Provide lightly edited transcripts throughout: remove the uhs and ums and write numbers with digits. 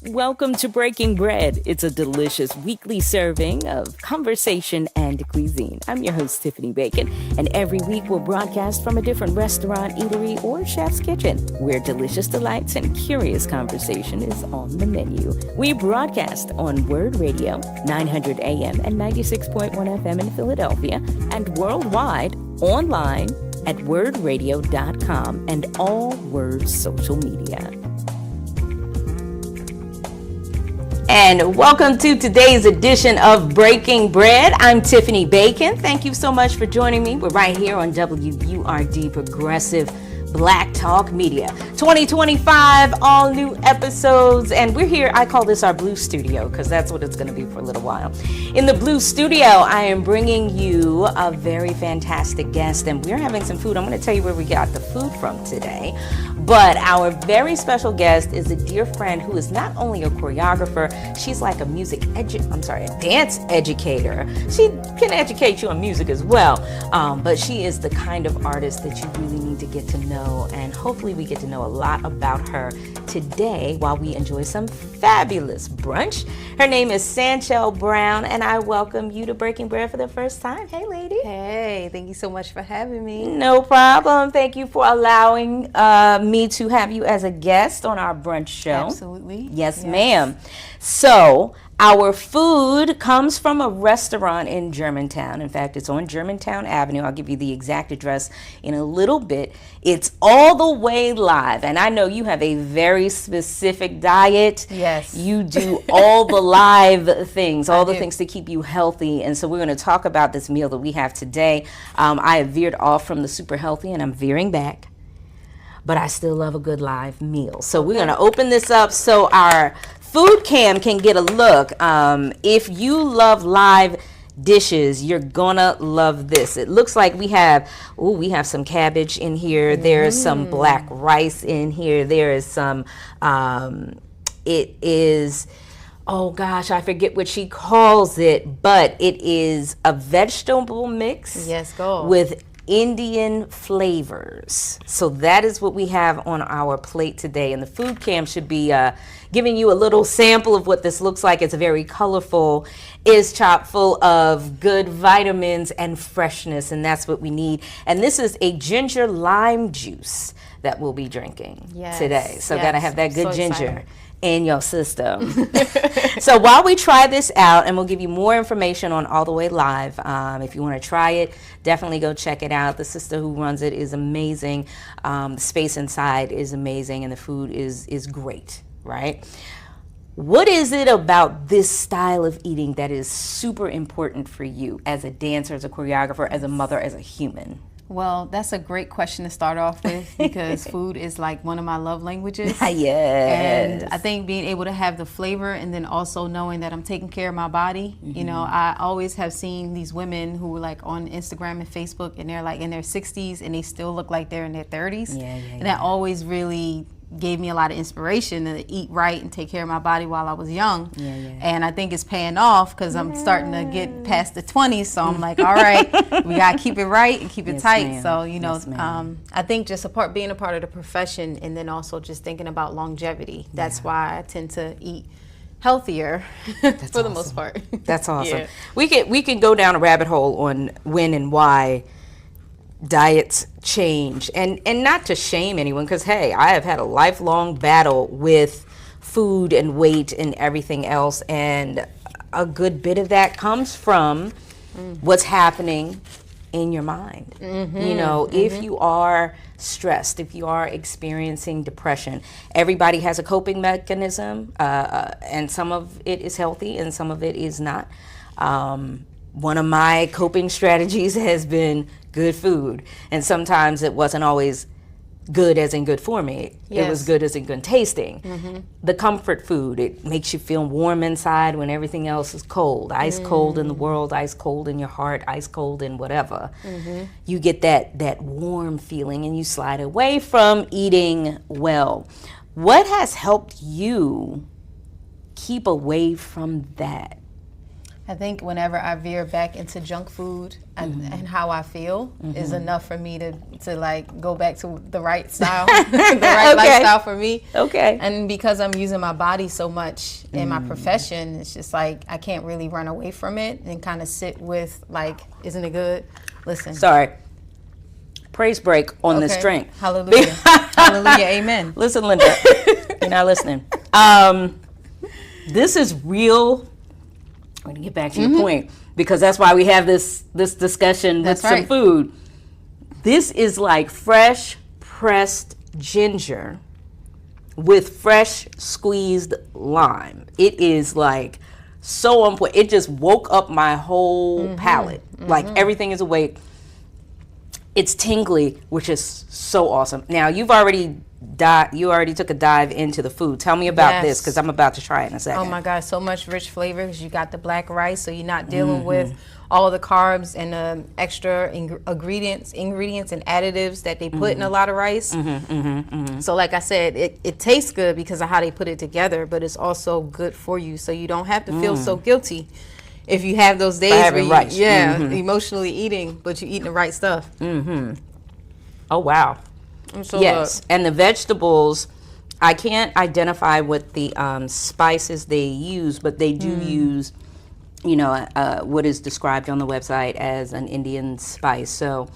Welcome to Breaking Bread. It's a delicious weekly serving of conversation and cuisine. I'm your host, Tiffany Bacon, and every week we'll broadcast from a different restaurant, eatery, or chef's kitchen, where delicious delights and curious conversation is on the menu. We broadcast on Word Radio, 900 AM and 96.1 FM in Philadelphia, and worldwide online at wordradio.com and all Word social media. And welcome to today's edition of Breaking Bread. I'm Tiffany Bacon. Thank you so much for joining me. We're right here on WURD Progressive Black Talk Media. 2025, all new episodes, and we're here. I call this our Blue Studio because that's what it's going to be for a little while. In the Blue Studio, I am bringing you a very fantastic guest, and we're having some food. I'm going to tell you where we got the food from today. But our very special guest is a dear friend who is not only a choreographer, she's like a dance educator. She can educate you on music as well, but she is the kind of artist that you really need to get to know, and hopefully we get to know a lot about her today while we enjoy some fabulous brunch. Her name is Sanchel Brown, and I welcome you to Breaking Bread for the first time. Hey, lady. Hey, thank you so much for having me. No problem. Thank you for allowing me to have you as a guest on our brunch show. Absolutely. Yes, ma'am. So, our food comes from a restaurant in Germantown. In fact, it's on Germantown Avenue. I'll give you the exact address in a little bit. It's all the way live. And I know you have a very specific diet. Yes. You do all the live things, all the things to keep you healthy. And so we're going to talk about this meal that we have today. I have veered off from the super healthy, and I'm veering back. But I still love a good live meal. So we're going to open this up so our food cam can get a look. If you love live dishes, you're gonna love this. It looks like we have some cabbage in here. There's some black rice in here. There is some, it is, oh gosh, I forget what she calls it, but it is a vegetable mix. Yes, go. With Indian flavors. So that is what we have on our plate today, and the food cam should be giving you a little sample of what this looks like. It's very colorful, is chock full of good vitamins and freshness, and that's what we need. And this is a ginger lime juice that we'll be drinking today. So gotta have that good ginger. Excited. In your system. So while we try this out, and we'll give you more information on All the Way Live, if you want to try it, definitely go check it out. The sister who runs it is amazing. The space inside is amazing, and the food is great, right? What is it about this style of eating that is super important for you as a dancer, as a choreographer, as a mother, as a human? Well, that's a great question to start off with because food is like one of my love languages. Yes. And I think being able to have the flavor and then also knowing that I'm taking care of my body. You know, I always have seen these women who are like on Instagram and Facebook, and they're like in their 60s and they still look like they're in their 30s. And that always really gave me a lot of inspiration to eat right and take care of my body while I was young. And I think it's paying off because I'm starting to get past the 20s. So I'm like, all right, we got to keep it right and keep it tight. Ma'am. So, you know, I think just being a part of the profession, and then also just thinking about longevity. That's why I tend to eat healthier for the most part. That's awesome. We can go down a rabbit hole on when and why diets change, and not to shame anyone, because hey, I have had a lifelong battle with food and weight and everything else, and a good bit of that comes from what's happening in your mind. You know, if you are stressed, if you are experiencing depression, everybody has a coping mechanism, and some of it is healthy and some of it is not. One of my coping strategies has been good food, and sometimes it wasn't always good as in good for me. It was good as in good tasting. The comfort food, it makes you feel warm inside when everything else is cold. Ice cold in the world, ice cold in your heart, ice cold in whatever. You get that warm feeling and you slide away from eating well. What has helped you keep away from that? I think whenever I veer back into junk food and how I feel is enough for me to like go back to the right style, the right lifestyle for me. Okay. And because I'm using my body so much in my profession, it's just like I can't really run away from it and kind of sit with like, isn't it good? Listen. Sorry. Praise break on this drink. Hallelujah. Hallelujah. Amen. Listen, Linda. You're not listening. This is real. I'm going to get back to your point, because that's why we have this discussion with some food. This is like fresh pressed ginger with fresh squeezed lime. It is like so on point. It just woke up my whole palate. Like everything is awake. It's tingly, which is so awesome. Now, you already took a dive into the food. Tell me about this, because I'm about to try it in a second. Oh my God, so much rich flavor, because you got the black rice, so you're not dealing with all the carbs and extra ingredients and additives that they put in a lot of rice. So like I said, it tastes good because of how they put it together, but it's also good for you, so you don't have to feel so guilty if you have those days where you, rice. Emotionally eating, but you're eating the right stuff. Oh, wow. Yes, and the vegetables, I can't identify what the spices they use, but they do use, what is described on the website as an Indian spice. So,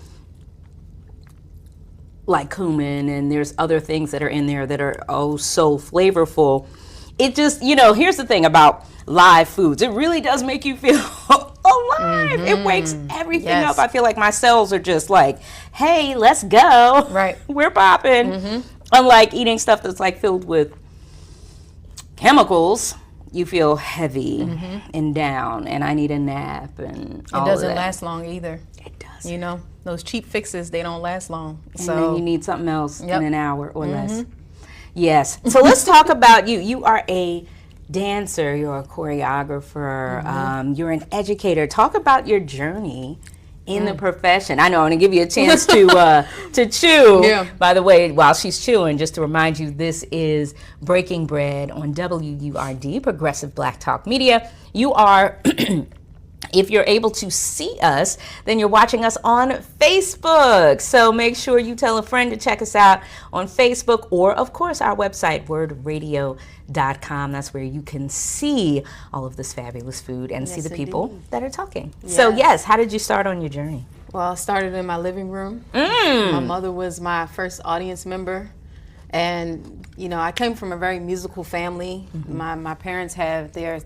like cumin, and there's other things that are in there that are so flavorful. It just, here's the thing about live foods. It really does make you feel alive. It wakes everything up. I feel like my cells are just like, hey, let's go. Right. We're popping. Unlike eating stuff that's like filled with chemicals, you feel heavy and down, and I need a nap, and it doesn't last long either. It does. Those cheap fixes, they don't last long. So and then you need something else in an hour or less. Yes. So let's talk about you. You are a dancer, you're a choreographer, you're an educator. Talk about your journey in the profession. I know I'm going to give you a chance to chew. Yeah. By the way, while she's chewing, just to remind you, this is Breaking Bread on WURD, Progressive Black Talk Media. You are... If you're able to see us, then you're watching us on Facebook. So make sure you tell a friend to check us out on Facebook, or, of course, our website, wordradio.com. That's where you can see all of this fabulous food and see the people that are talking. Yeah. So, yes, how did you start on your journey? Well, I started in my living room. My mother was my first audience member. And, I came from a very musical family. My parents have their...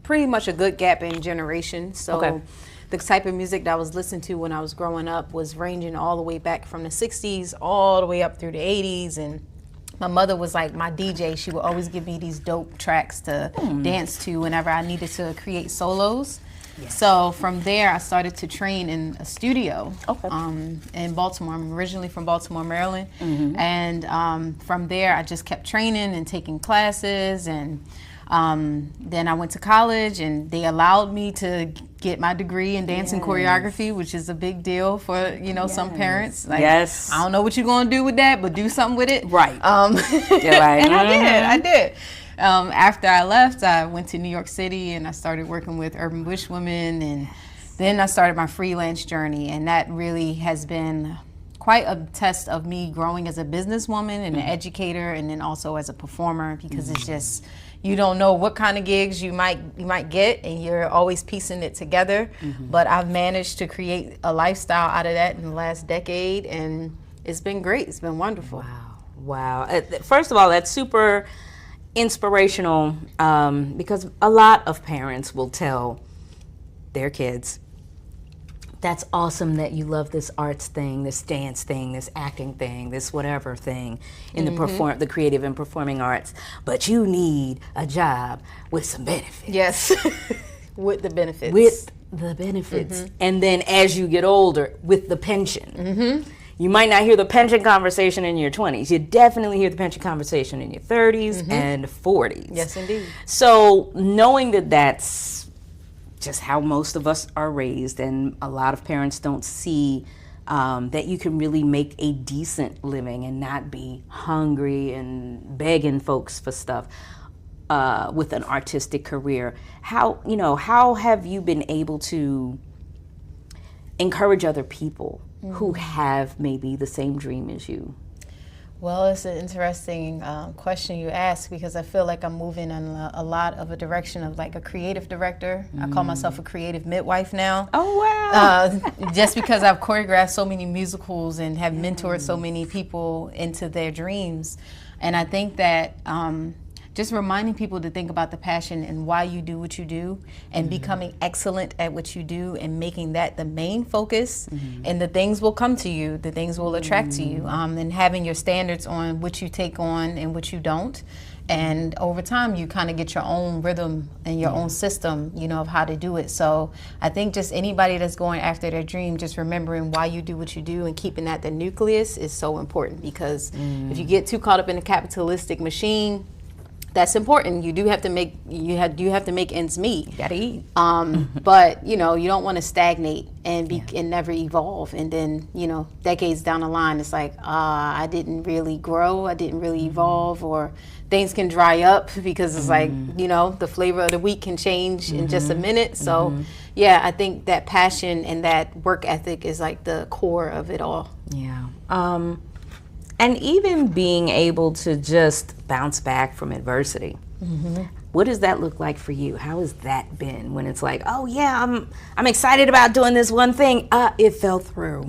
pretty much a good gap in generation. So the type of music that I was listening to when I was growing up was ranging all the way back from the 60s all the way up through the 80s. And my mother was like my DJ. She would always give me these dope tracks to dance to whenever I needed to create solos. Yes. So from there, I started to train in a studio in Baltimore. I'm originally from Baltimore, Maryland. And from there, I just kept training and taking classes, and then I went to college, and they allowed me to get my degree in dance and choreography, which is a big deal for, some parents. Like, I don't know what you're going to do with that, but do something with it. Right. And I did. After I left, I went to New York City, and I started working with Urban Bush Women, and then I started my freelance journey, and that really has been quite a test of me growing as a businesswoman and an educator, and then also as a performer, because it's just... You don't know what kind of gigs you might get, and you're always piecing it together. But I've managed to create a lifestyle out of that in the last decade, and it's been great. It's been wonderful. Wow. First of all, that's super inspirational, because a lot of parents will tell their kids, that's awesome that you love this arts thing, this dance thing, this acting thing, this whatever thing in the creative and performing arts, but you need a job with some benefits. Yes, with the benefits. With the benefits. And then as you get older, with the pension. You might not hear the pension conversation in your 20s. You definitely hear the pension conversation in your 30s and 40s. Yes, indeed. So knowing that that's just how most of us are raised, and a lot of parents don't see that you can really make a decent living and not be hungry and begging folks for stuff. with an artistic career. How have you been able to encourage other people who have maybe the same dream as you? Well, it's an interesting question you ask, because I feel like I'm moving in a lot of a direction of like a creative director. I call myself a creative midwife now. Oh, wow. Just because I've choreographed so many musicals and have mentored so many people into their dreams. And I think that just reminding people to think about the passion and why you do what you do, and becoming excellent at what you do and making that the main focus, and the things will come to you, the things will attract to you, and having your standards on what you take on and what you don't. And over time, you kind of get your own rhythm and your own system, of how to do it. So I think just anybody that's going after their dream, just remembering why you do what you do and keeping that the nucleus is so important, because if you get too caught up in the capitalistic machine, that's important. You do have to make ends meet. You gotta eat. But you don't want to stagnate and and never evolve. And then decades down the line, it's like I didn't really grow. I didn't really evolve, or things can dry up because it's like the flavor of the week can change in just a minute. So yeah, I think that passion and that work ethic is like the core of it all. Yeah. And even being able to just bounce back from adversity. What does that look like for you? How has that been when it's like, oh yeah, I'm excited about doing this one thing, it fell through,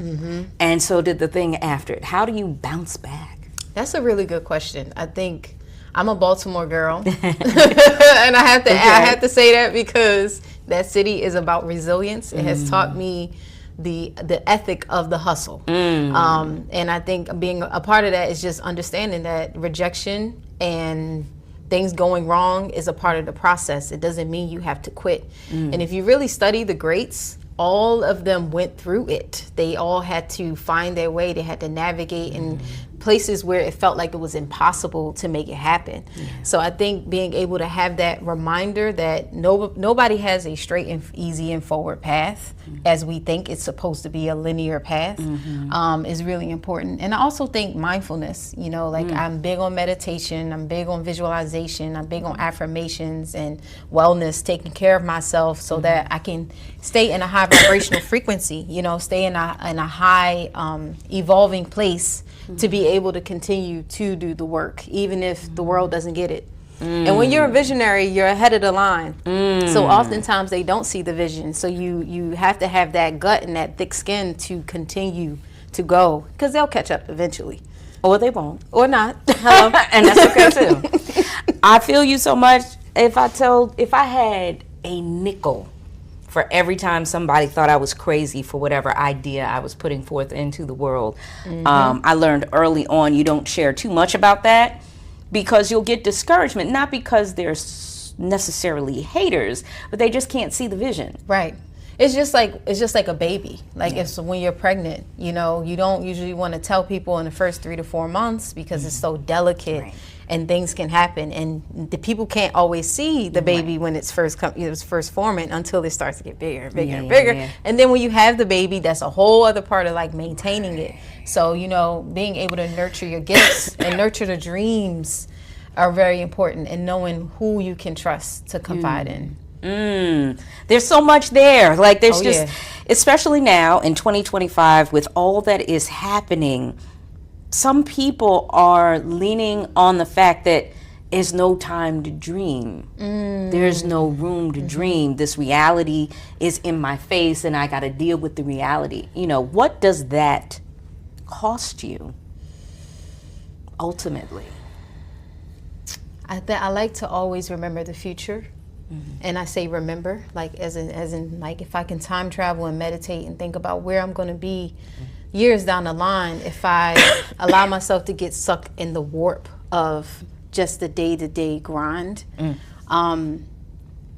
and so did the thing after it. How do you bounce back? That's a really good question. I think I'm a Baltimore girl, and I have to say that because that city is about resilience. It has taught me the ethic of the hustle. And I think being a part of that is just understanding that rejection and things going wrong is a part of the process. It doesn't mean you have to quit. And if you really study the greats, all of them went through it. They all had to find their way. They had to navigate in places where it felt like it was impossible to make it happen. So I think being able to have that reminder that nobody has a straight and easy and forward path as we think it's supposed to be a linear path is really important. And I also think mindfulness, I'm big on meditation, I'm big on visualization, I'm big on affirmations and wellness, taking care of myself so that I can stay in a high vibrational frequency, stay in a high evolving place to be able to continue to do the work, even if the world doesn't get it. And when you're a visionary, you're ahead of the line. So oftentimes they don't see the vision. So you have to have that gut and that thick skin to continue to go, because they'll catch up eventually. Or they won't. Or not. And that's okay too. I feel you so much. If I had a nickel for every time somebody thought I was crazy for whatever idea I was putting forth into the world. I learned early on you don't share too much about that, because you'll get discouragement, not because they're necessarily haters, but they just can't see the vision. Right. It's just like a baby. Like if when you're pregnant, you don't usually want to tell people in the first 3 to 4 months because it's so delicate. Right. And things can happen, and the people can't always see the baby when it's first forming until it starts to get bigger and bigger and bigger. Yeah. And then when you have the baby, that's a whole other part of like maintaining it. So being able to nurture your gifts and nurture the dreams are very important, and knowing who you can trust to confide in. There's so much there. Like there's especially now in 2025 with all that is happening. Some people are leaning on the fact that there's no time to dream. There's no room to dream. This reality is in my face and I got to deal with the reality. What does that cost you ultimately? I like to always remember the future. And I say remember, like as in like if I can time travel and meditate and think about where I'm going to be years down the line, if I allow myself to get sucked in the warp of just the day-to-day grind.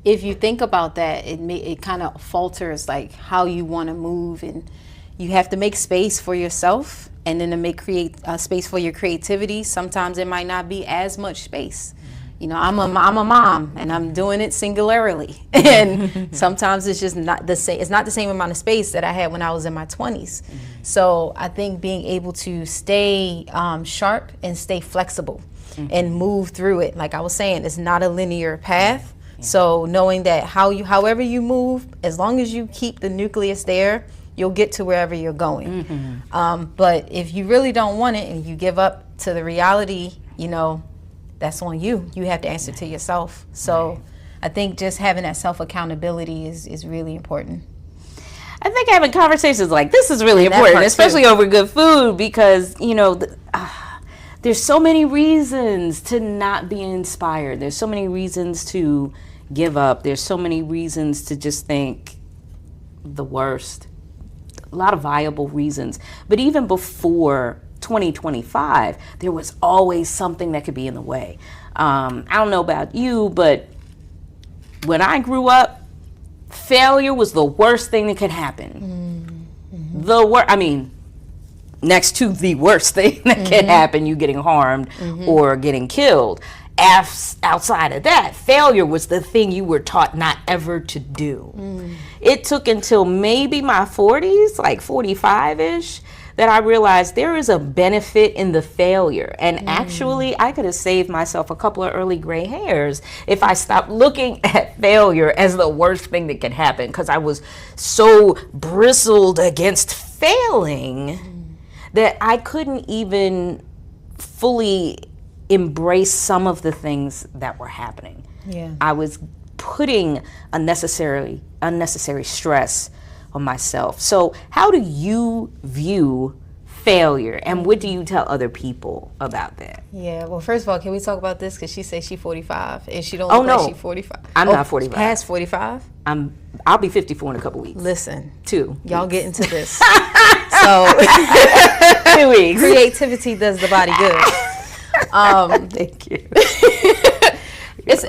If you think about that, it kind of falters like how you want to move, and you have to make space for yourself, and then to create space for your creativity. Sometimes it might not be as much space. I'm a mom, and I'm doing it singularly, and sometimes it's just not the same. It's not the same amount of space that I had when I was in my 20s. So I think being able to stay sharp and stay flexible, and move through it. Like I was saying, it's not a linear path. So knowing that however you move, as long as you keep the nucleus there, you'll get to wherever you're going. But if you really don't want it and you give up to the reality, that's on you. You have to answer to yourself. So I think just having that self-accountability is really important. I think having conversations like this is really important, especially over good food, because, there's so many reasons to not be inspired. There's so many reasons to give up. There's so many reasons to just think the worst. A lot of viable reasons. But even before 2025, there was always something that could be in the way. I don't know about you, but when I grew up, failure was the worst thing that could happen. Next to the worst thing that can happen, you getting harmed or getting killed. Outside of that, failure was the thing you were taught not ever to do. It took until maybe my 40s, like 45-ish, that I realized there is a benefit in the failure. And actually, I could have saved myself a couple of early gray hairs if I stopped looking at failure as the worst thing that could happen, because I was so bristled against failing that I couldn't even fully embrace some of the things that were happening. I was putting unnecessary stress on myself. So how do you view failure, and what do you tell other people about that? Well, first of all, can we talk about this? Because she says she's 45 and she don't look like she's 45. I'm not 45. Past 45? I'll be 54 in a couple weeks. Listen, 2 y'all get into this. So 2 weeks. Creativity does the body good. Thank you.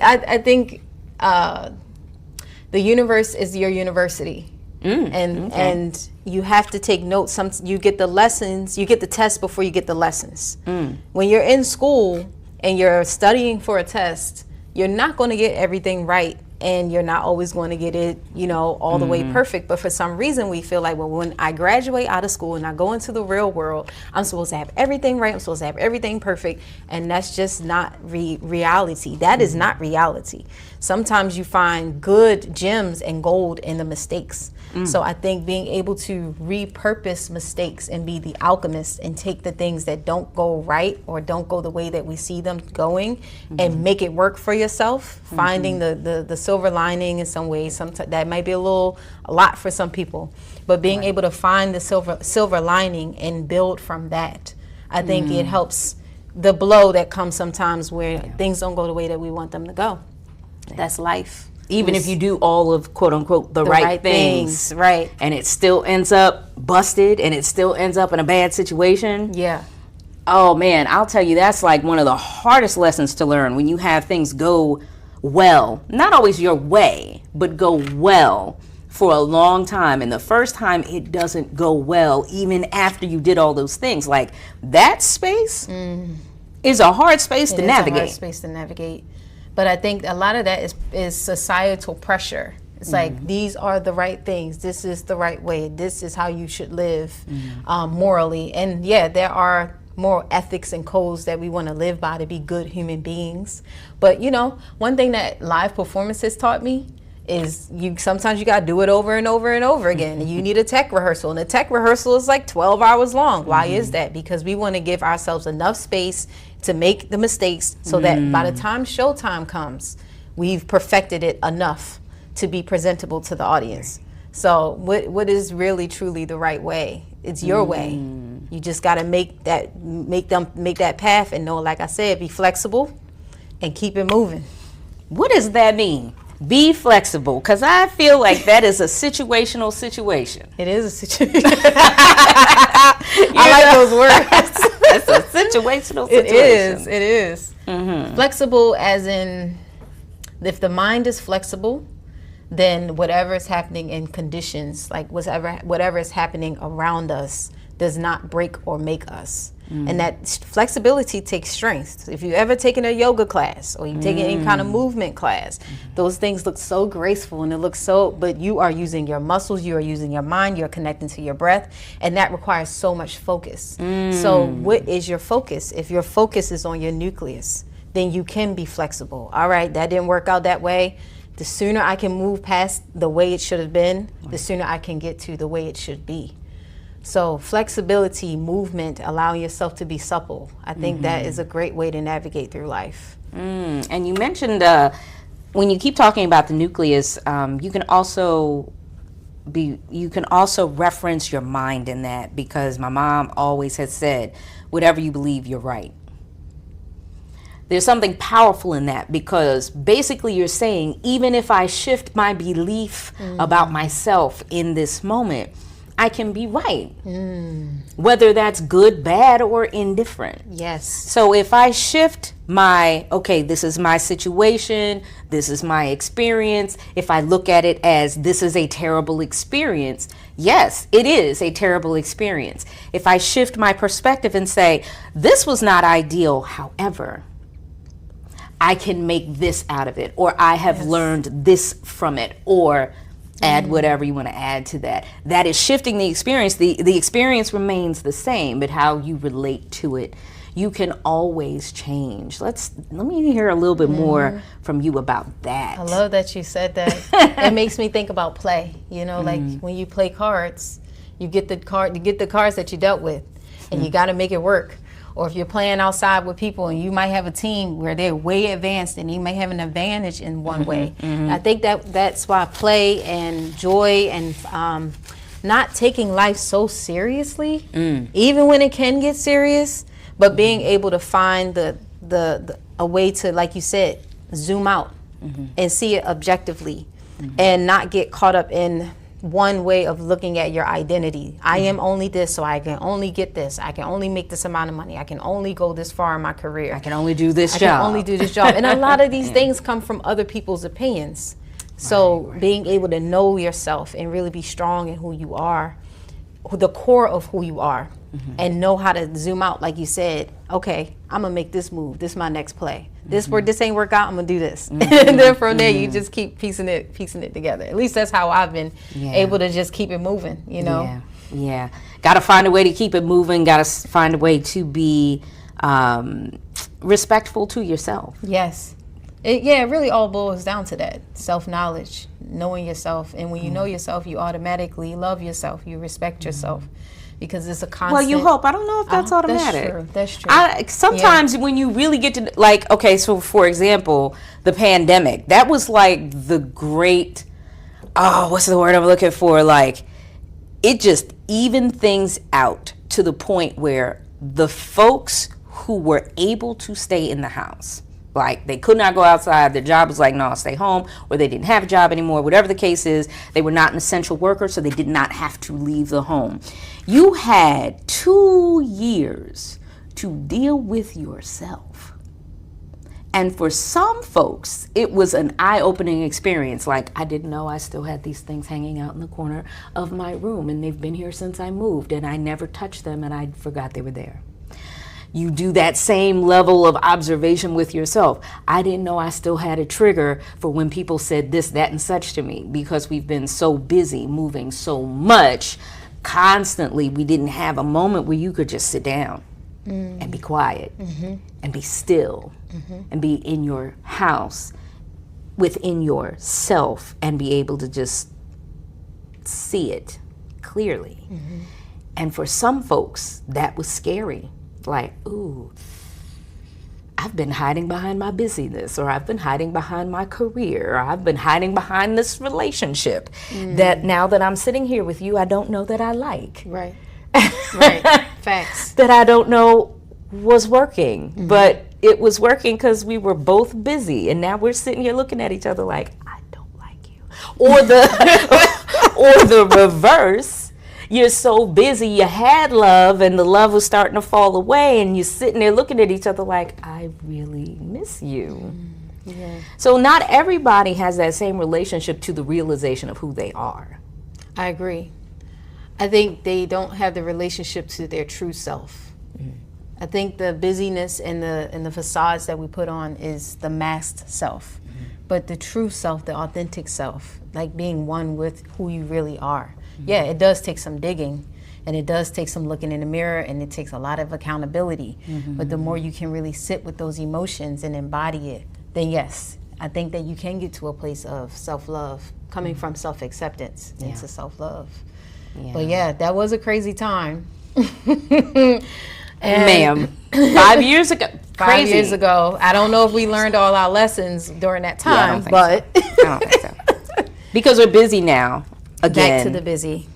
I think the universe is your university. And you have to take notes. You get the lessons, you get the test before you get the lessons. When you're in school and you're studying for a test, you're not going to get everything right, and you're not always going to get it, all the way perfect. But for some reason, we feel like, well, when I graduate out of school and I go into the real world, I'm supposed to have everything right. I'm supposed to have everything perfect. And that's just not reality. That is not reality. Sometimes you find good gems and gold in the mistakes. So I think being able to repurpose mistakes and be the alchemist and take the things that don't go right or don't go the way that we see them going and make it work for yourself, finding the silver lining in some ways. Sometimes that might be a lot for some people, but being able to find the silver lining and build from that, I think it helps the blow that comes sometimes where things don't go the way that we want them to go. That's life. Even if you do all of, quote unquote, the right things, right, and it still ends up busted and it still ends up in a bad situation. Oh man, I'll tell you, that's like one of the hardest lessons to learn, when you have things go well, not always your way, but go well for a long time, and the first time it doesn't go well, even after you did all those things. Like, that space is a hard space to navigate. It's a hard space to navigate. But I think a lot of that is societal pressure. It's like, these are the right things. This is the right way. This is how you should live morally. And there are moral ethics and codes that we want to live by to be good human beings. But one thing that live performances taught me is sometimes you got to do it over and over and over again. And you need a tech rehearsal. And a tech rehearsal is like 12 hours long. Why is that? Because we want to give ourselves enough space to make the mistakes so that by the time showtime comes, we've perfected it enough to be presentable to the audience. So what is really truly the right way? It's your way. You just got to make that path and know, like I said, be flexible and keep it moving. What does that mean? Be flexible, because I feel like that is a situational situation. It is a situation. I like those words. It's a situational situation. It is. Flexible as in, if the mind is flexible, then whatever is happening in conditions, like whatever is happening around us, does not break or make us. And that flexibility takes strength. If you ever taken a yoga class or you've taken any kind of movement class, those things look so graceful and it looks so, but you are using your muscles, you are using your mind, you're connecting to your breath, and that requires so much focus. So what is your focus? If your focus is on your nucleus, then you can be flexible. All right, that didn't work out that way. The sooner I can move past the way it should have been, the sooner I can get to the way it should be. So flexibility, movement, allowing yourself to be supple, I think that is a great way to navigate through life. And you mentioned when you keep talking about the nucleus, you can also reference your mind in that, because my mom always has said, whatever you believe, you're right. There's something powerful in that, because basically you're saying, even if I shift my belief about myself in this moment, I can be right. Whether that's good, bad, or indifferent. Yes. So if I shift okay, this is my situation, this is my experience. If I look at it as this is a terrible experience, yes, it is a terrible experience. If I shift my perspective and say, this was not ideal, however, I can make this out of it, or I have learned this from it, or add whatever you want to add to that. That is shifting the experience. The experience remains the same, but how you relate to it, you can always change. Let me hear a little bit more from you about that. I love that you said that. It makes me think about play. You know, like when you play cards, you get the cards that you dealt with, and you got to make it work. Or if you're playing outside with people and you might have a team where they're way advanced and you may have an advantage in one way. I think that's why play and joy and not taking life so seriously, even when it can get serious, but being able to find a way to, like you said, zoom out and see it objectively and not get caught up in one way of looking at your identity. I am only this, so I can only get this. I can only make this amount of money. I can only go this far in my career. I can only do this job. I can only do this job. And a lot of these things come from other people's opinions. So being able to know yourself and really be strong in who you are, the core of who you are, and know how to zoom out, like you said. Okay, I'm gonna make this move. This is my next play. This ain't work out. I'm gonna do this, and then from there you just keep piecing it together. At least that's how I've been able to just keep it moving. You know. Yeah. Got to find a way to keep it moving. Got to find a way to be respectful to yourself. Yes. It really all boils down to that self-knowledge, knowing yourself. And when you know yourself, you automatically love yourself. You respect yourself. Because it's a constant. Well, you hope. I don't know if that's automatic. That's true. Sometimes when you really get to, like, okay, so for example, the pandemic, that was like the great, what's the word I'm looking for? Like, it just evened things out to the point where the folks who were able to stay in the house, like they could not go outside, their job was like, no, stay home, or they didn't have a job anymore, whatever the case is, they were not an essential worker, so they did not have to leave the home. You had 2 years to deal with yourself. And for some folks, it was an eye-opening experience. Like, I didn't know I still had these things hanging out in the corner of my room, and they've been here since I moved, and I never touched them, and I forgot they were there. You do that same level of observation with yourself. I didn't know I still had a trigger for when people said this, that, and such to me, because we've been so busy moving so much constantly. We didn't have a moment where you could just sit down and be quiet and be still and be in your house within yourself and be able to just see it clearly. And for some folks, that was scary. Like, ooh, I've been hiding behind my busyness, or I've been hiding behind my career, or I've been hiding behind this relationship that now that I'm sitting here with you, I don't know that I like. Right. Right. Facts. That I don't know was working, but it was working because we were both busy, and now we're sitting here looking at each other like, I don't like you. Or the reverse. You're so busy, you had love, and the love was starting to fall away, and you're sitting there looking at each other like, I really miss you. Yeah. So not everybody has that same relationship to the realization of who they are. I agree. I think they don't have the relationship to their true self. I think the busyness and the facades that we put on is the masked self. But the true self, the authentic self, like being one with who you really are. Yeah, it does take some digging, and it does take some looking in the mirror, and it takes a lot of accountability. But the more you can really sit with those emotions and embody it, then yes, I think that you can get to a place of self-love, coming from self-acceptance into self-love. But yeah, that was a crazy time. Ma'am, 5 years ago. Five years ago. I don't know if we learned all our lessons during that time, but I don't think so. Because we're busy now. Again. Back to the busy.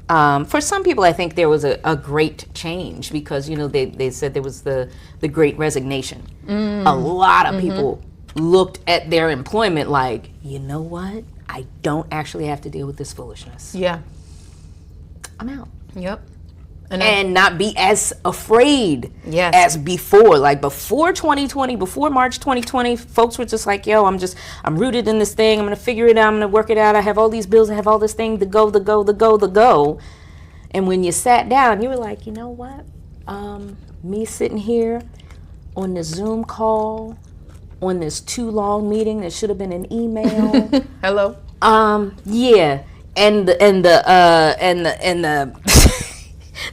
For some people, I think there was a great change because, they said there was the great resignation. A lot of people looked at their employment like, you know what? I don't actually have to deal with this foolishness. Yeah. I'm out. Yep. And not be as afraid Yes. as before. Like before 2020, before March 2020, folks were just like, yo, I'm rooted in this thing. I'm going to figure it out. I'm going to work it out. I have all these bills. I have all this thing, the go. And when you sat down, you were like, you know what? Me sitting here on the Zoom call, on this too long meeting that should have been an email. Hello. Yeah. And the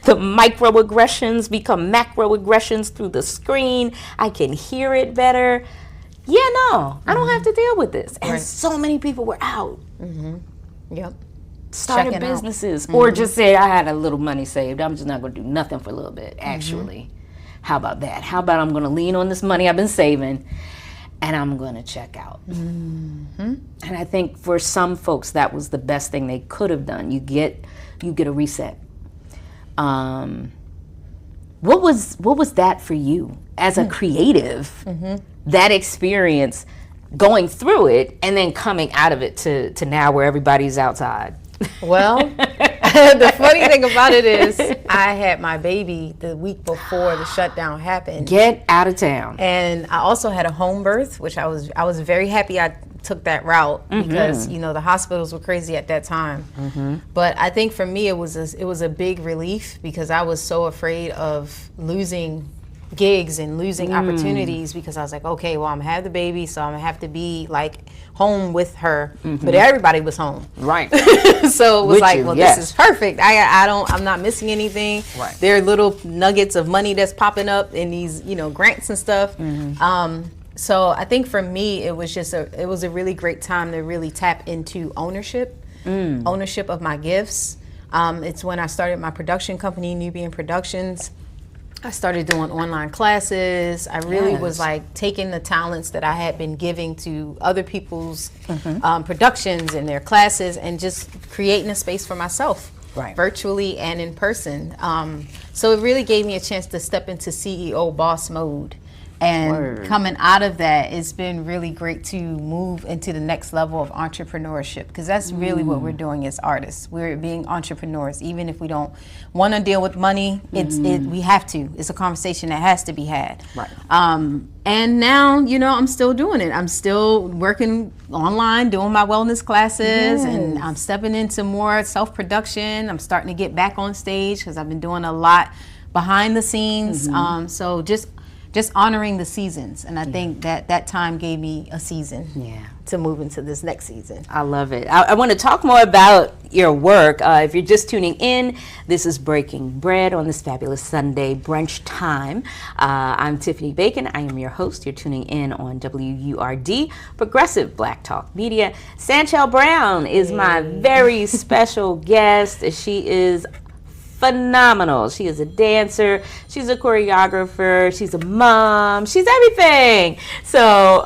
the microaggressions become macroaggressions through the screen. I can hear it better. Yeah, no, I don't have to deal with this. And so many people were out. Yep. Started Checking businesses. Or just said, I had a little money saved. I'm just not going to do nothing for a little bit, actually. How about that? How about I'm going to lean on this money I've been saving and I'm going to check out. And I think for some folks, that was the best thing they could have done. You get a reset. What was that for you as a creative? That experience, going through it, and then coming out of it to now where everybody's outside. Well, the funny thing about it is I had my baby the week before the shutdown happened. Get out of town. And I also had a home birth, which I was very happy I took that route because the hospitals were crazy at that time. But I think for me it was a big relief because I was so afraid of losing gigs and losing opportunities because I was like, okay, well, I'm gonna have the baby, so I'm gonna have to be like home with her. But everybody was home, right? So it was like, well, this is perfect. I'm not missing anything. Right. There are little nuggets of money that's popping up in these grants and stuff. So I think for me, it was a really great time to really tap into ownership of my gifts. It's when I started my production company, Nubian Productions. I started doing online classes. I really was like taking the talents that I had been giving to other people's productions and their classes and just creating a space for myself, virtually and in person. So it really gave me a chance to step into CEO boss mode. And coming out of that, it's been really great to move into the next level of entrepreneurship because that's really what we're doing as artists. We're being entrepreneurs, even if we don't want to deal with money. We have to. It's a conversation that has to be had. Right. And now, I'm still doing it. I'm still working online, doing my wellness classes, and I'm stepping into more self-production. I'm starting to get back on stage because I've been doing a lot behind the scenes. So just honoring the seasons. And I think that time gave me a season to move into this next season. I love it. I want to talk more about your work. If you're just tuning in, this is Breaking Bread on this fabulous Sunday brunch time. I'm Tiffany Bacon. I am your host. You're tuning in on WURD, Progressive Black Talk Media. Sanchel Brown is my very special guest. She is phenomenal. She is a dancer. She's a choreographer. She's a mom. She's everything. So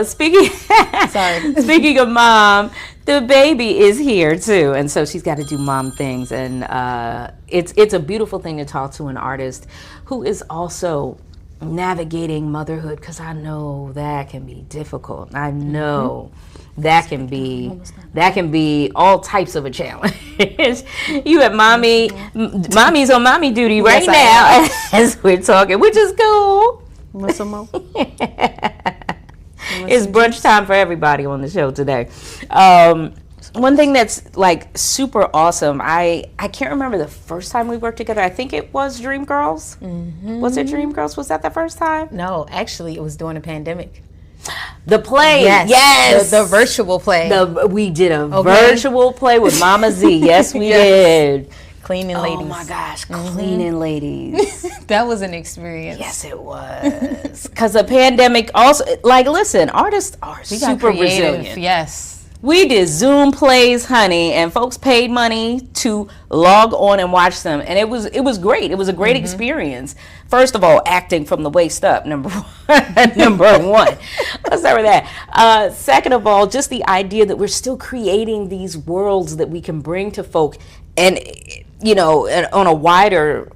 speaking of mom, the baby is here too, and so she's got to do mom things. And it's a beautiful thing to talk to an artist who is also navigating motherhood because I know that can be difficult. I know. That can be all types of a challenge. You have mommy's on mommy duty right now as we're talking, which is cool. It's brunch time for everybody on the show today. one thing that's like super awesome, I can't remember the first time we worked together. I think it was Dreamgirls. Was it Dreamgirls? Was that the first time? No, actually, it was during the pandemic. The play, yes. The virtual play. We did a virtual play with Mama Z. Yes, we did. Cleaning ladies. Oh my gosh, cleaning ladies. That was an experience. Yes, it was. Because the pandemic also, like, listen, artists are super resilient. Yes. We did Zoom plays, honey, and folks paid money to log on and watch them, and it was great. It was a great experience. First of all, acting from the waist up, number one. Number one. Let's start with that. Second of all, just the idea that we're still creating these worlds that we can bring to folk, and on a wider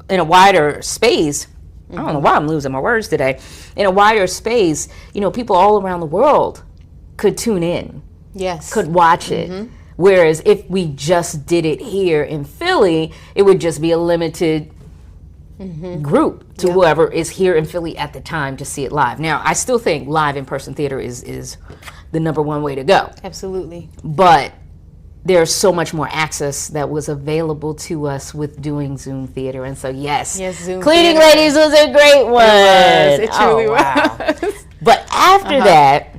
in a wider space. I don't know why I'm losing my words today. In a wider space, people all around the world could tune in. Yes. Could watch it. Whereas if we just did it here in Philly, it would just be a limited group to whoever is here in Philly at the time to see it live. Now, I still think live in-person theater is the number one way to go. Absolutely. But there's so much more access that was available to us with doing Zoom theater. And so, yes Zoom Cleaning theater. Ladies was a great one. It truly was. But after that,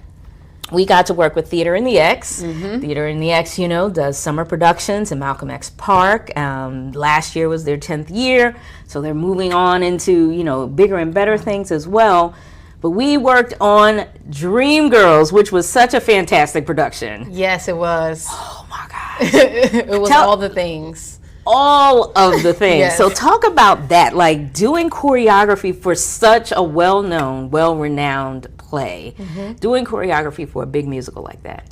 we got to work with Theater in the X. Theater in the X, does summer productions in Malcolm X Park. Last year was their 10th year, so they're moving on into, bigger and better things as well. But we worked on Dreamgirls, which was such a fantastic production. Yes, it was. Oh my gosh. It was all the things. All of the things. Yes. So talk about that, like doing choreography for such a well-known, well-renowned play, doing choreography for a big musical like that.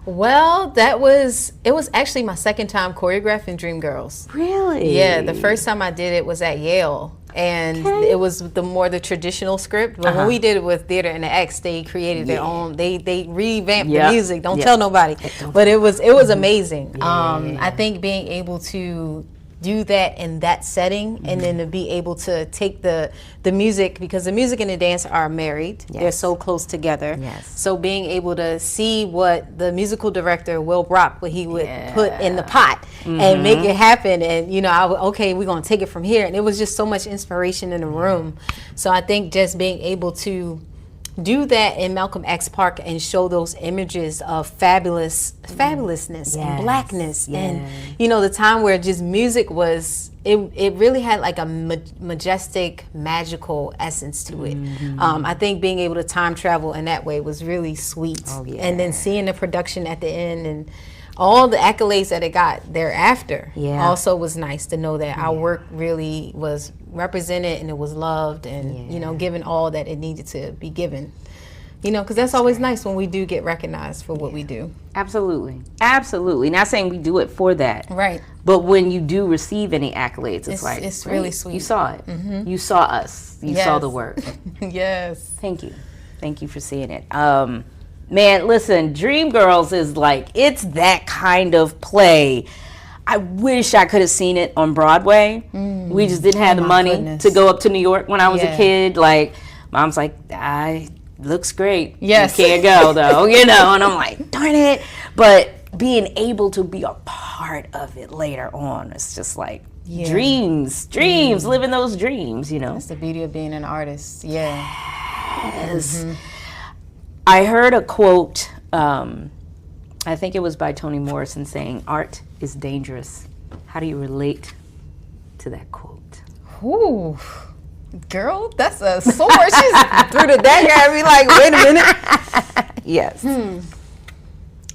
Well, it was actually my second time choreographing Dreamgirls. Really? Yeah, the first time I did it was at Yale. And it was the traditional script. But when we did it with Theater in the X, they created their own. They revamped the music. Don't tell nobody. But it was amazing. Yeah. I think being able to do that in that setting, and then to be able to take the music, because the music and the dance are married. They're so close together. So being able to see what the musical director Will Brock, what he would put in the pot and make it happen, and we're gonna take it from here, and it was just so much inspiration in the room. So I think just being able to do that in Malcolm X Park and show those images of fabulousness and blackness, and the time where just music was, it really had like a majestic, magical essence to it. I think being able to time travel in that way was really sweet. And then seeing the production at the end and all the accolades that it got thereafter also was nice to know that our work really was represented and it was loved, and given all that it needed to be given. Because that's always nice when we do get recognized for what we do. Absolutely. Not saying we do it for that. Right. But when you do receive any accolades, it's really sweet. You saw it. You saw us. You saw the work. Yes. Thank you. Thank you for seeing it. Man, listen, Dreamgirls is it's that kind of play. I wish I could have seen it on Broadway. We just didn't have the money to go up to New York when I was a kid. Mom's like, looks great. Yes. You can't go though, and I'm like, darn it. But being able to be a part of it later on, it's just like dreams, living those dreams, That's the beauty of being an artist. Yes. I heard a quote, I think it was by Toni Morrison, saying, "Art is dangerous." How do you relate to that quote? Ooh. Girl, that's a sword. She threw the dagger at me like, wait a minute. Yes.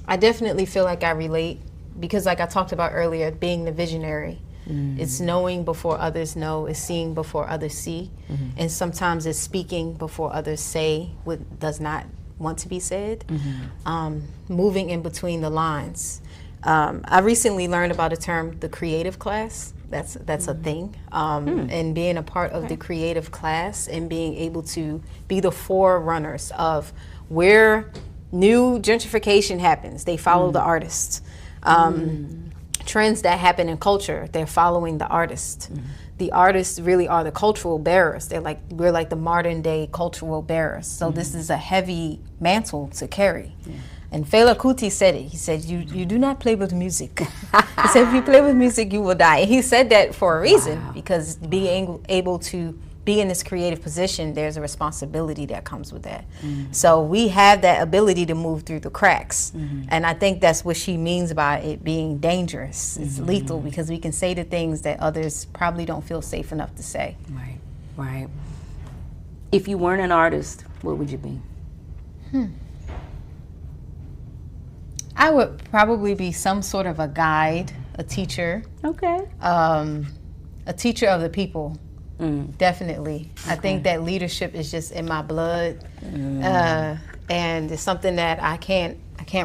I definitely feel like I relate, because like I talked about earlier, being the visionary. It's knowing before others know, it's seeing before others see, and sometimes it's speaking before others say what does not want to be said, moving in between the lines. I recently learned about a term, the creative class. That's a thing, and being a part of the creative class and being able to be the forerunners of where new gentrification happens. They follow the artists. Trends that happen in culture, they're following the artist. The artists really are the cultural bearers. We're like the modern day cultural bearers. So this is a heavy mantle to carry. And Fela Kuti said it. He said, you do not play with music. He said, if you play with music, you will die. And he said that for a reason, because being able to be in this creative position, there's a responsibility that comes with that. So we have that ability to move through the cracks. And I think that's what she means by it being dangerous. It's lethal, because we can say the things that others probably don't feel safe enough to say. Right, right. If you weren't an artist, what would you be? I would probably be some sort of a guide, a teacher. Okay. A teacher of the people, definitely. Okay. I think that leadership is just in my blood, and it's something that I can't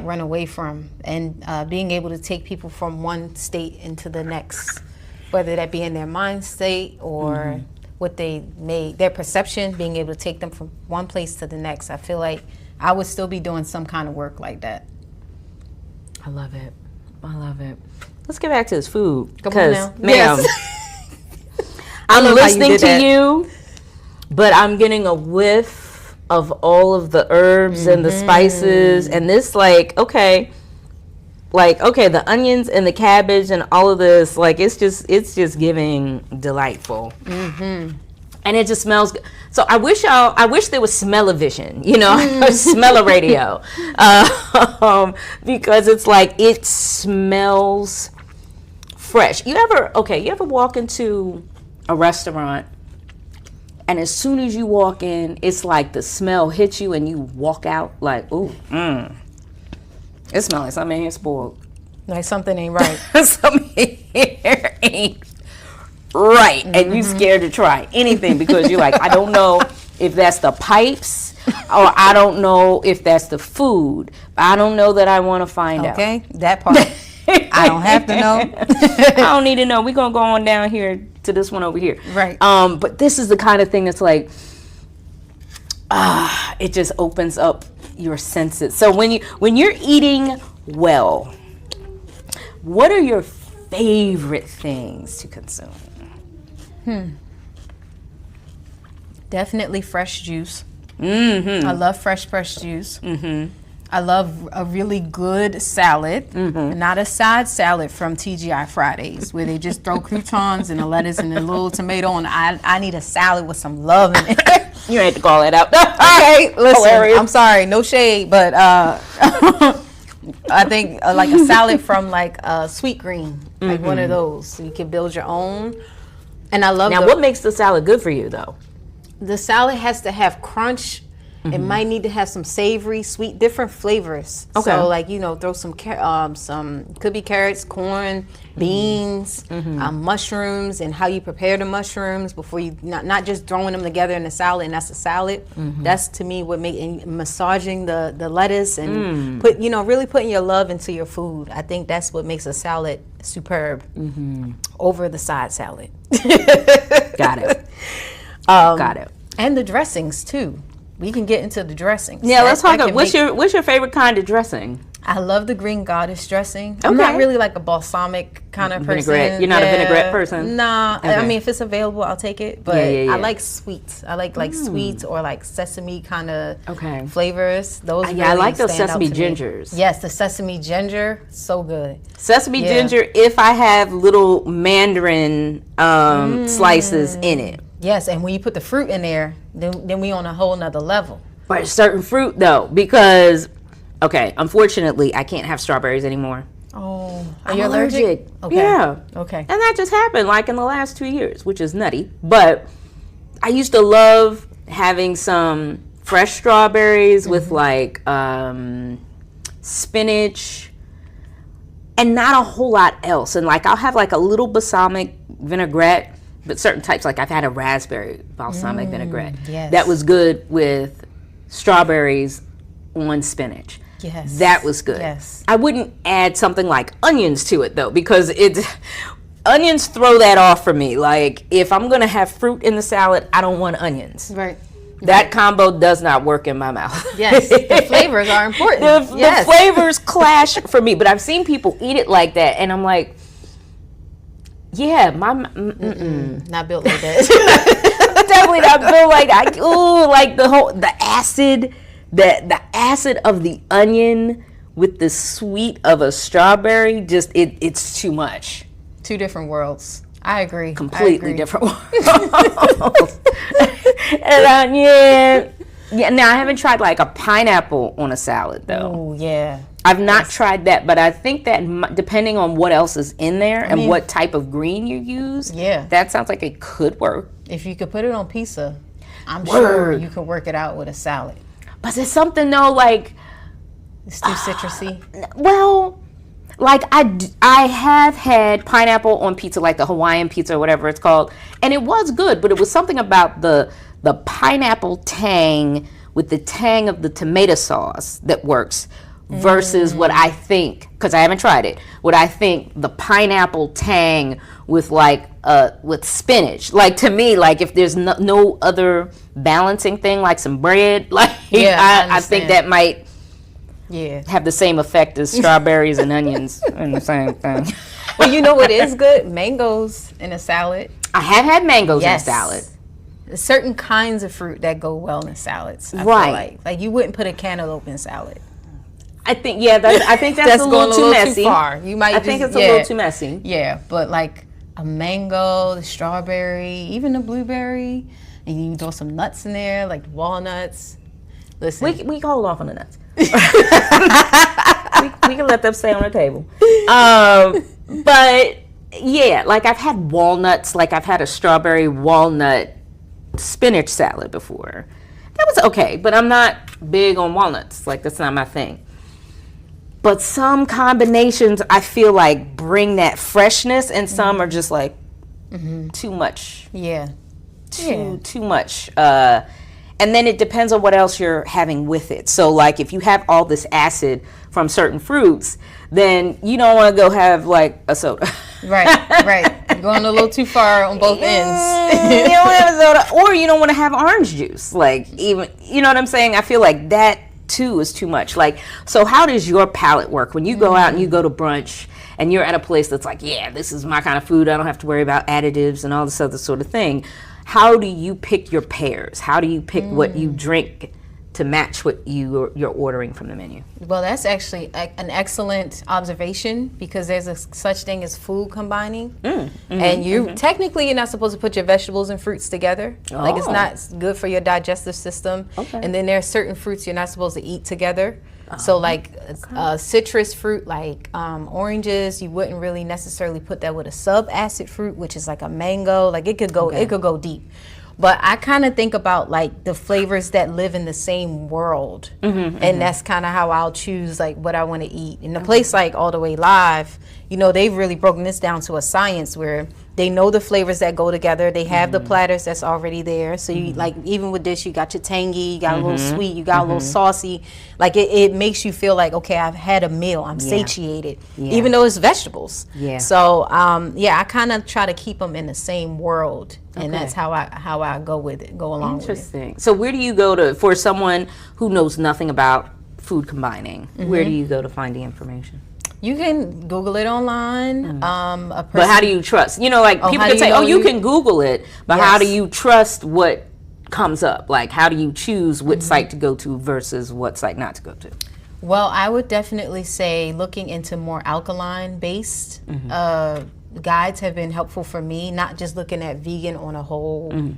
run away from. And being able to take people from one state into the next, whether that be in their mind state or what they made, their perception, being able to take them from one place to the next. I feel like I would still be doing some kind of work like that. I love it. I love it. Let's get back to this food. Come on now. Ma'am, I'm listening to you, but I'm getting a whiff of all of the herbs and the spices, and this okay, the onions and the cabbage and all of this, it's just giving delightful. And it just smells good. So I wish there was smell-o-vision, smell-o-radio, because it's it smells fresh. You ever walk into a restaurant, and as soon as you walk in, it's like the smell hits you and you walk out ooh, it smells like something in here spoiled. Like something ain't right. Something here ain't right, and you scared to try anything because you're I don't know if that's the pipes or I don't know if that's the food. But I don't know that I want to find out. Okay, that part. I don't have to know. I don't need to know. We're gonna go on down here to this one over here. Right. But this is the kind of thing that's it just opens up your senses. So when you're eating well, what are your favorite things to consume? Definitely fresh juice. I love fresh juice. I love a really good salad, not a side salad from TGI Fridays where they just throw croutons and a lettuce and a little tomato, and I need a salad with some love in it. You had to call that out. Okay, listen, hilarious. I'm sorry, no shade, but I think a salad from sweet green, one of those, so you can build your own. And I love what makes the salad good for you though? The salad has to have crunch. It might need to have some savory, sweet, different flavors. Okay. So throw some could be carrots, corn, beans, mushrooms, and how you prepare the mushrooms before you not just throwing them together in a salad and that's a salad. That's to me what massaging the lettuce and really putting your love into your food. I think that's what makes a salad superb over the side salad. Got it. Got it. And the dressings too. We can get into the dressings. Yeah, let's talk about what's your favorite kind of dressing? I love the green goddess dressing. I'm not really a balsamic kind of person. You're not a vinaigrette person? Nah. Okay. I mean, if it's available, I'll take it. But I like sweets. I like sweets or sesame kind of flavors. Those really I like those stand sesame out to me. gingers. Yes, the sesame ginger, so good. Sesame ginger, if I have little mandarin slices in it. Yes, and when you put the fruit in there, then we on a whole nother level. But certain fruit though, because unfortunately I can't have strawberries anymore. Oh, are you allergic? Okay. Yeah. Okay. And that just happened in the last 2 years, which is nutty. But I used to love having some fresh strawberries with spinach and not a whole lot else. And I'll have a little balsamic vinaigrette. But certain types, I've had a raspberry balsamic vinaigrette. Yes. That was good with strawberries on spinach. Yes. That was good. Yes. I wouldn't add something like onions to it, though, because onions throw that off for me. If I'm going to have fruit in the salad, I don't want onions. Right. That combo does not work in my mouth. Yes, the flavors are important. The flavors clash for me, but I've seen people eat it like that, and I'm like, yeah, not built like that. Definitely not built like that. Ooh, the acid, the acid of the onion with the sweet of a strawberry, just it's too much. Two different worlds. I agree. Completely different worlds. And yeah. Now I haven't tried like a pineapple on a salad though. Oh yeah. I've not tried that, but I think that depending on what else is in there and what type of green you use, that sounds like it could work. If you could put it on pizza, I'm sure you could work it out with a salad. But there's something though, like it's too citrusy. Well, like I have had pineapple on pizza, like the Hawaiian pizza or whatever it's called, and it was good, but it was something about the pineapple tang with the tang of the tomato sauce that works versus what I think, because I haven't tried it, what I think the pineapple tang with like with spinach. Like to me, like if there's no other balancing thing, like some bread, like I think that might have the same effect as strawberries and onions and the same thing. Well, you know what is good? Mangoes in a salad. I have had mangoes in a salad. Certain kinds of fruit that go well in salads. I feel like you wouldn't put a cantaloupe in salad. I think that's a little too messy. Too far. I think it's a little too messy. Yeah, but like a mango, the strawberry, even the blueberry, and you throw some nuts in there, like walnuts. Listen, we can hold off on the nuts. we can let them stay on the table. But yeah, like I've had walnuts, like I've had a strawberry walnut spinach salad before. That was okay, but I'm not big on walnuts. Like that's not my thing. But some combinations I feel like bring that freshness, and some are just like too much. Yeah. Too much. And then it depends on what else you're having with it. So like if you have all this acid from certain fruits, then you don't want to go have like a soda. Right. You're going a little too far on both ends. You don't want to have a soda, or you don't want to have orange juice. Like even, you know what I'm saying? I feel like that too is too much. Like, so how does your palate work when you go out and you go to brunch and you're at a place that's like, yeah, this is my kind of food, I don't have to worry about additives and all this other sort of thing? How do you pick your pairs? How do you pick what you drink to match what you're ordering from the menu? Well, that's actually an excellent observation, because there's a such thing as food combining. And technically you're not supposed to put your vegetables and fruits together. Like it's not good for your digestive system. And then there are certain fruits you're not supposed to eat together. So like citrus fruit, like oranges, you wouldn't really necessarily put that with a sub-acid fruit, which is like a mango. Like it could go deep. But I kind of think about like the flavors that live in the same world, and that's kind of how I'll choose like what I want to eat. In a place like All the Way Live, you know, they've really broken this down to a science where they know the flavors that go together. They have the platters that's already there. So you like, even with this, you got your tangy, you got a little sweet, you got a little saucy. Like it makes you feel like, okay, I've had a meal, I'm satiated, even though it's vegetables. So I kind of try to keep them in the same world. And that's how I go with it, go along with it. Interesting. So where do you go to, for someone who knows nothing about food combining, where do you go to find the information? You can Google it online. But how do you trust? You know, like people can say, you can Google it, but how do you trust what comes up? Like, how do you choose what site to go to versus what site not to go to? Well, I would definitely say looking into more alkaline-based guides have been helpful for me, not just looking at vegan on a whole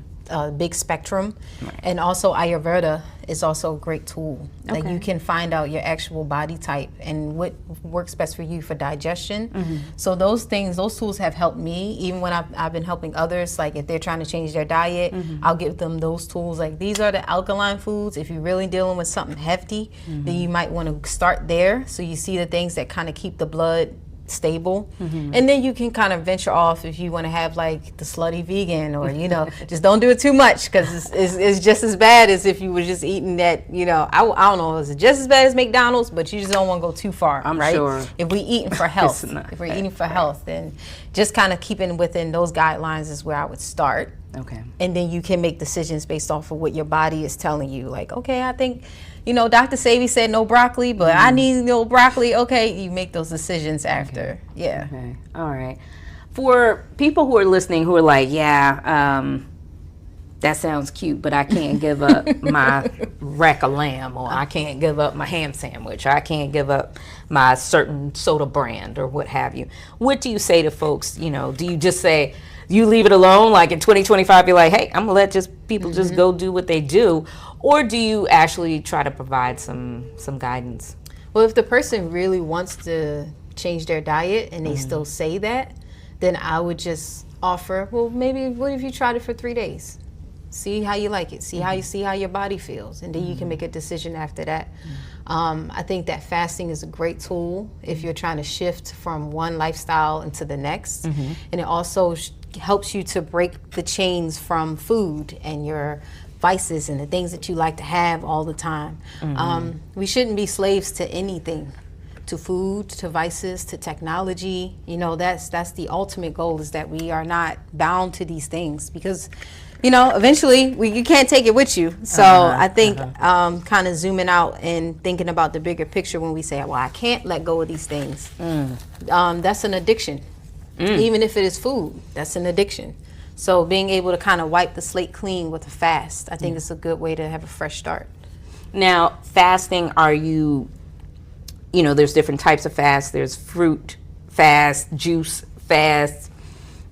big spectrum. And also Ayurveda is also a great tool. Like you can find out your actual body type and what works best for you for digestion. So those tools have helped me, even when I've been helping others. Like if they're trying to change their diet, I'll give them those tools. Like these are the alkaline foods. If you're really dealing with something hefty, then you might want to start there, so you see the things that kind of keep the blood stable, and then you can kind of venture off if you want to have like the slutty vegan, or you know, just don't do it too much, because it's just as bad as if you were just eating that, you know, I don't know, is it just as bad as McDonald's? But you just don't want to go too far. I'm sure. If we eating for health, then just kind of keeping within those guidelines is where I would start. And then you can make decisions based off of what your body is telling you. Like, okay, I think, you know, Dr. Savy said no broccoli, but I need no broccoli. Okay, you make those decisions after. All right. For people who are listening who are like, that sounds cute, but I can't give up my rack of lamb, or I can't give up my ham sandwich, or I can't give up my certain soda brand or what have you. What do you say to folks? You know, do you just say, you leave it alone, like in 2025, you're like, hey, I'm gonna let people just go do what they do? Or do you actually try to provide some guidance? Well, if the person really wants to change their diet and they still say that, then I would just offer, well, maybe what if you tried it for 3 days? See how you like it. See how your body feels, and then you can make a decision after that. I think that fasting is a great tool if you're trying to shift from one lifestyle into the next, and it also helps you to break the chains from food and your vices and the things that you like to have all the time. We shouldn't be slaves to anything, to food, to vices, to technology. You know, that's the ultimate goal, is that we are not bound to these things, because you know, eventually you can't take it with you. So I think kind of zooming out and thinking about the bigger picture when we say, well, I can't let go of these things. That's an addiction. Even if it is food, that's an addiction. So being able to kind of wipe the slate clean with a fast, I think it's a good way to have a fresh start. Now, fasting, you know, there's different types of fast. There's fruit fast, juice fast,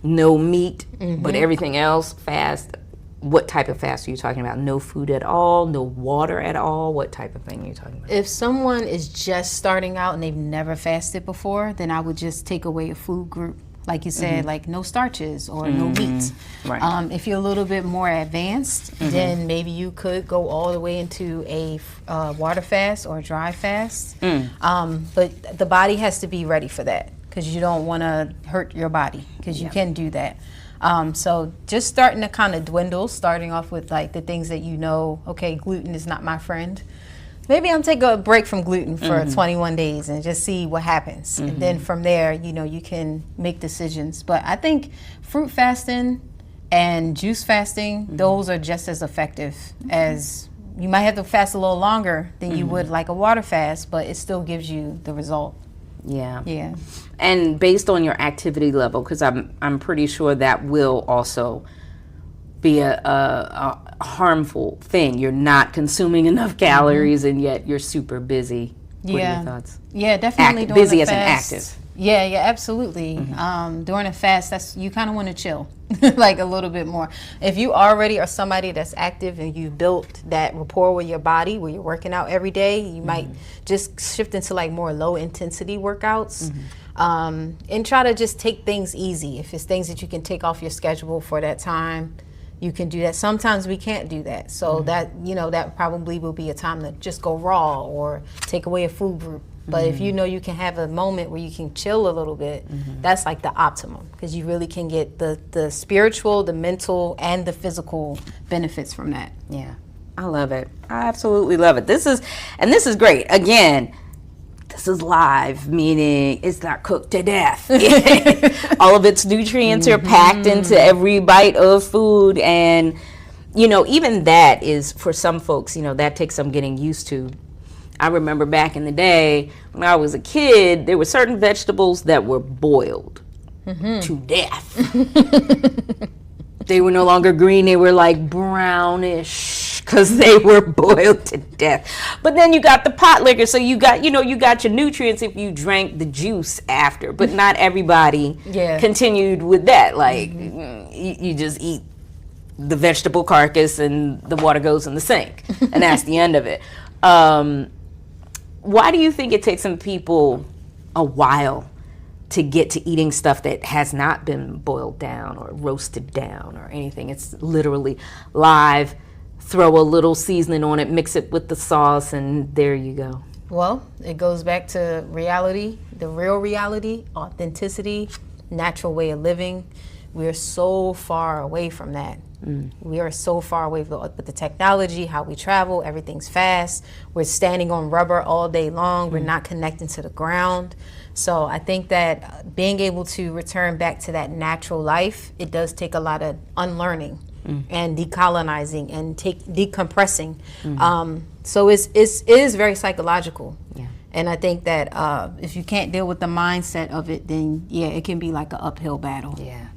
no meat, but everything else fast. What type of fast are you talking about? No food at all, no water at all? What type of thing are you talking about? If someone is just starting out and they've never fasted before, then I would just take away a food group. Like you said, like no starches or no meats. Right. If you're a little bit more advanced, then maybe you could go all the way into a water fast or a dry fast. But the body has to be ready for that, because you don't want to hurt your body, because you can do that. So just starting to kind of dwindle, starting off with like the things that you know, okay, gluten is not my friend. Maybe I'm take a break from gluten for 21 days and just see what happens. And then from there, you know, you can make decisions. But I think fruit fasting and juice fasting, those are just as effective as, you might have to fast a little longer than you would like a water fast, but it still gives you the result. Yeah. And based on your activity level, because I'm pretty sure that will also be a harmful thing. You're not consuming enough calories, and yet you're super busy. What are your thoughts? Yeah, definitely. Busy as an active. Yeah, absolutely. During a fast, you kind of want to chill, like a little bit more. If you already are somebody that's active and you built that rapport with your body, where you're working out every day, you might just shift into like more low intensity workouts, and try to just take things easy. If it's things that you can take off your schedule for that time, you can do that. Sometimes we can't do that. So that, you know, that probably will be a time to just go raw or take away a food group. But if you know you can have a moment where you can chill a little bit, that's like the optimum, because you really can get the spiritual, the mental, and the physical benefits from that. Yeah, I love it. I absolutely love it. This is great. Again, this is live, meaning it's not cooked to death. All of its nutrients are packed into every bite of food. And, you know, even that is, for some folks, you know, that takes some getting used to. I remember back in the day when I was a kid, there were certain vegetables that were boiled to death. They were no longer green, they were like brownish, because they were boiled to death. But then you got the pot liquor, so you got your nutrients if you drank the juice after. But not everybody continued with that. Like you just eat the vegetable carcass and the water goes in the sink, and that's the end of it. Why do you think it takes some people a while to get to eating stuff that has not been boiled down or roasted down or anything? It's literally live, throw a little seasoning on it, mix it with the sauce, and there you go. Well, it goes back to reality, the real reality, authenticity, natural way of living. We're so far away from that. We are so far away with the technology, how we travel, everything's fast. We're standing on rubber all day long. We're not connecting to the ground. So I think that being able to return back to that natural life, it does take a lot of unlearning and decolonizing and decompressing. So it is very psychological. Yeah. And I think that if you can't deal with the mindset of it, then it can be like an uphill battle. Yeah.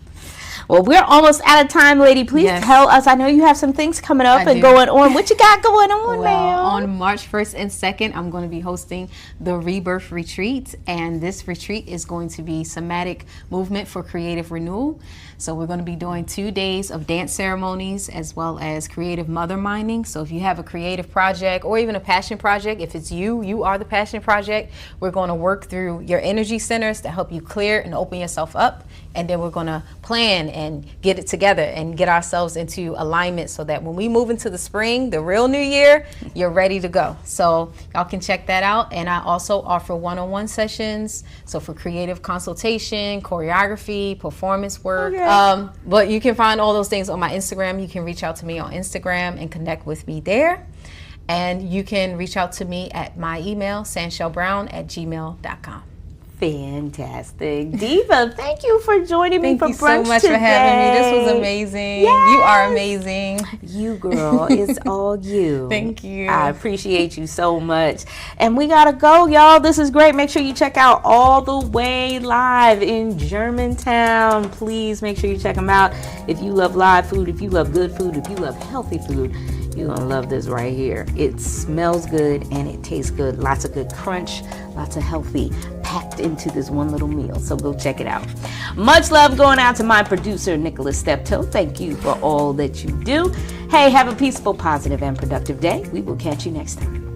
Well, we're almost out of time, lady. Please tell us. I know you have some things coming up and going on. What you got going on, ma'am? On March 1st and 2nd, I'm going to be hosting the Rebirth Retreat. And this retreat is going to be somatic movement for creative renewal. So we're going to be doing 2 days of dance ceremonies as well as creative mother minding. So if you have a creative project or even a passion project, if it's you are the passion project, we're going to work through your energy centers to help you clear and open yourself up. And then we're going to plan and get it together and get ourselves into alignment so that when we move into the spring, the real new year, you're ready to go. So y'all can check that out. And I also offer one-on-one sessions. So for creative consultation, choreography, performance work. But you can find all those things on my Instagram. You can reach out to me on Instagram and connect with me there. And you can reach out to me at my email, sanchelbrown@gmail.com. Fantastic. Diva, thank you for joining me for brunch today. Thank you so much for having me. This was amazing. Yes. You are amazing. You, girl, it's all you. Thank you. I appreciate you so much. And we gotta go, y'all. This is great. Make sure you check out All the Way Live in Germantown. Please make sure you check them out. If you love live food, if you love good food, if you love healthy food, you're gonna love this right here. It smells good and it tastes good. Lots of good crunch, lots of healthy packed into this one little meal. So go check it out. Much love going out to my producer, Nicholas Steptoe. Thank you for all that you do. Hey, have a peaceful, positive, and productive day. We will catch you next time.